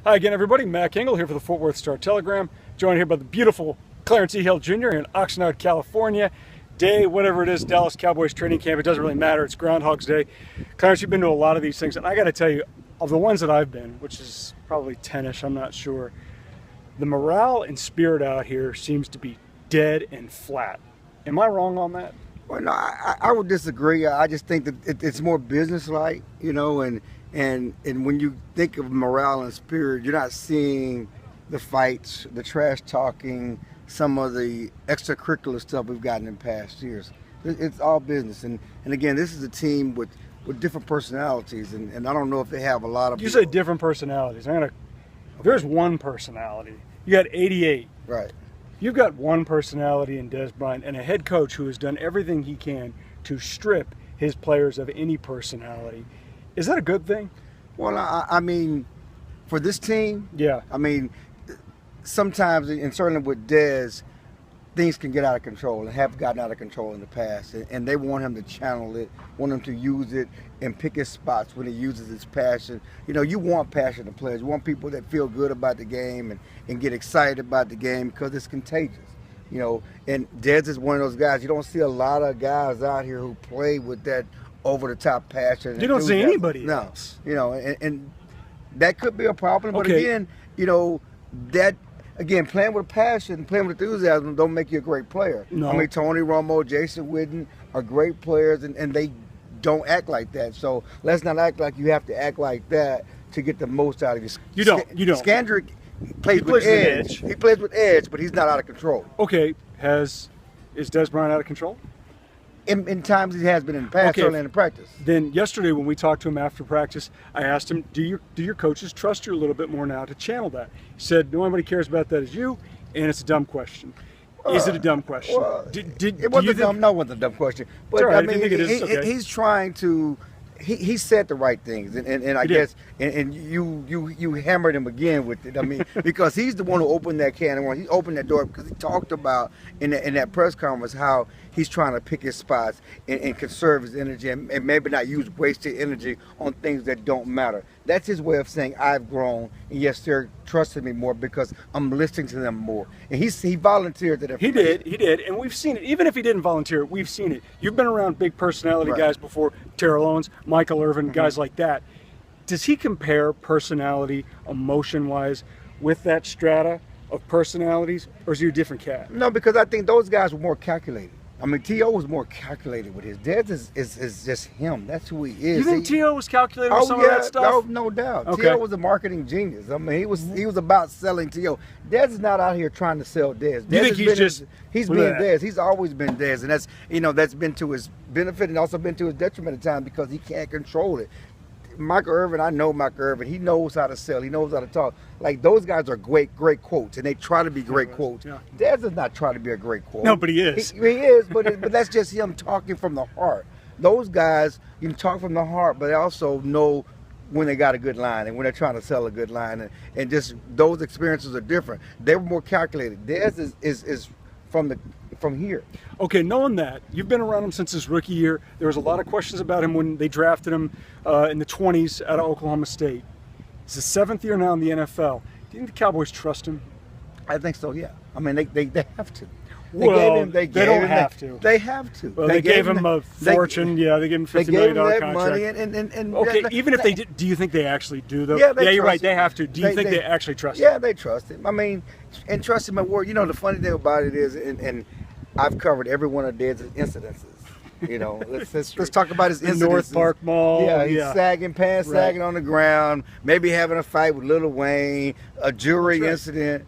Hi again, everybody. Mac Engel here for the Fort Worth Star-Telegram. Joined here by the beautiful Clarence E. Hill Jr. in Oxnard, California. Day, whatever it is, Dallas Cowboys training camp. It doesn't really matter. It's Groundhog's Day. Clarence, you've been to a lot of these things, and I got to tell you, of the ones that I've been, which is probably 10-ish, I'm not sure, the morale and spirit out here seems to be dead and flat. Am I wrong on that? Well, no, I would disagree. I just think that it's more business-like, you know, and when you think of morale and spirit, you're not seeing the fights, the trash talking, some of the extracurricular stuff we've gotten in past years. It's all business, and again, this is a team with different personalities, and I don't know if they have a lot of. You say different personalities. There's one personality. You got 88. Right. You've got one personality in Des Bryant and a head coach who has done everything he can to strip his players of any personality. Is that a good thing? Well, I mean, for this team, yeah. I mean, sometimes, and certainly with Des, things can get out of control and have gotten out of control in the past. And they want him to channel it, want him to use it and pick his spots when he uses his passion. You know, you want passionate players. You want people that feel good about the game and get excited about the game because it's contagious. You know, and Des is one of those guys. You don't see a lot of guys out here who play with that over-the-top passion. You don't see anybody else. You know, and that could be a problem. But again, you know, that – again, playing with passion, playing with enthusiasm don't make you a great player. No. I mean, Tony Romo, Jason Witten are great players, and they don't act like that. So let's not act like you have to act like that to get the most out of you. You don't. Skandrick plays with edge. He plays with edge, but he's not out of control. Okay, is Des Bryant out of control? In times he has been in the past, certainly in the practice. Then yesterday when we talked to him after practice, I asked him, do your coaches trust you a little bit more now to channel that? He said, nobody cares about that as you, and it's a dumb question. Is it a dumb question? Well, it wasn't a dumb question. But right, I mean, okay. he's trying to. He said the right things, and I guess, and you hammered him again with it. I mean, because he's the one who opened that can of worms. He opened that door because he talked about in that press conference how he's trying to pick his spots and conserve his energy and maybe not use wasted energy on things that don't matter. That's his way of saying I've grown, and yes, they're trusting me more because I'm listening to them more. And he volunteered that. He did, and we've seen it. Even if he didn't volunteer, we've seen it. You've been around big personality guys before, Terrell Owens, Michael Irvin, guys like that. Does he compare personality, emotion-wise, with that strata of personalities, or is he a different cat? No, because I think those guys were more calculated. I mean, T.O. was more calculated with his. Des is just him. That's who he is. You think T.O. was calculated with some of that stuff? No doubt. Okay. T.O. was a marketing genius. I mean, he was about selling T.O. Des is not out here trying to sell Des. You think he's been Des. He's always been Des, and that's been to his benefit and also been to his detriment at times because he can't control it. Michael Irvin, I know Michael Irvin. He knows how to sell. He knows how to talk. Like, those guys are great quotes, and they try to be great quotes. Yeah. Des does not try to be a great quote. No, but he is. He is, but that's just him talking from the heart. Those guys, you can talk from the heart, but they also know when they got a good line and when they're trying to sell a good line. And just those experiences are different. They were more calculated. Des is from here. Okay, knowing that, you've been around him since his rookie year. There was a lot of questions about him when they drafted him in the 20s out of Oklahoma State. It's his 7th year now in the NFL. Do you think the Cowboys trust him? I think so, yeah. I mean, they have to. They don't have to. They have to. Well, they gave him a fortune. They gave him $50 million contract. Money and okay, even if they did, do you think they actually do, though? Yeah, you're right. They have to. Do you think they actually trust him? Yeah, they trust him. I mean, and trust him at work. You know, the funny thing about it is, and I've covered every one of Ded's incidences. You know, let's talk about his incidences. North Park Mall. Yeah, he's sagging on the ground, maybe having a fight with Lil Wayne, a jewelry incident.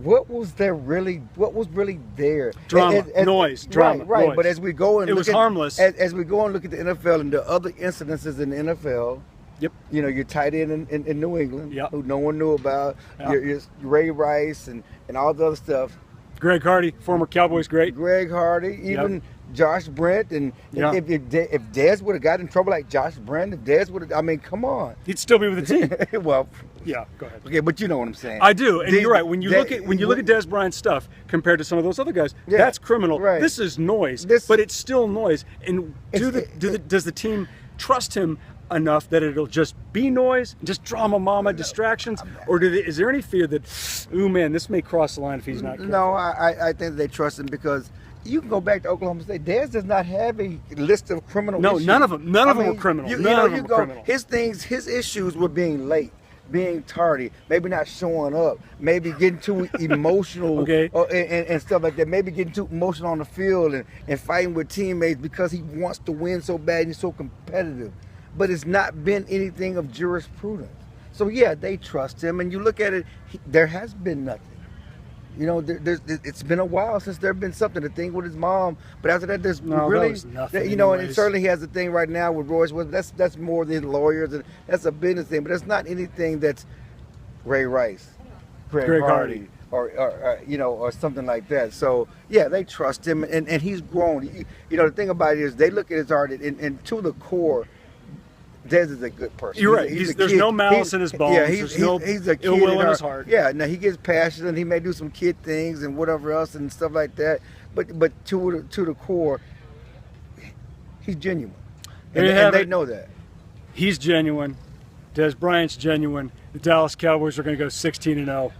What was really there? Drama, noise, drama. Right. Noise. But as we go and it was harmless. As we go and look at the NFL and the other incidences in the NFL. Yep. You know, your tight end in New England, who no one knew about. Yep. Your Ray Rice and all the other stuff. Greg Hardy, former Cowboys great. Greg Hardy, even Josh Brent, and if Des would have got in trouble like Josh Brent, if Des would have, I mean, come on, he'd still be with the team. Well, yeah, go ahead. Okay, but you know what I'm saying. I do, and you're right. When you look at Des Bryant's stuff compared to some of those other guys, that's criminal. Right. This is noise, but it's still noise. And does the team trust him enough that it'll just be noise, just drama mama, distractions? Or is there any fear that, ooh man, this may cross the line if he's not careful? No, I think they trust him because you can go back to Oklahoma State. Dez does not have a list of criminal issues. None of them. None of them were criminal. None of them were criminal. His issues were being late, being tardy, maybe not showing up, maybe getting too emotional Okay. and stuff like that, maybe getting too emotional on the field and fighting with teammates because he wants to win so bad and he's so competitive. But it's not been anything of jurisprudence. So, yeah, they trust him. And you look at it, there has been nothing. You know, it's been a while since there's been something. The thing with his mom, but after that, there's really, nothing. You know, and certainly he has a thing right now with Royce. That's more than lawyers, and that's a business thing. But it's not anything that's Ray Rice, Greg Hardy, or you know, or something like that. So yeah, they trust him, and he's grown. You know, the thing about it is they look at his art, and to the core, Dez is a good person. You're right. There's no malice in his bones. Yeah, there's no he's a kid ill will in his heart. Yeah, now he gets passionate. He may do some kid things and whatever else and stuff like that. But to the core, he's genuine, and they know that. He's genuine. Des Bryant's genuine. The Dallas Cowboys are going to go 16-0.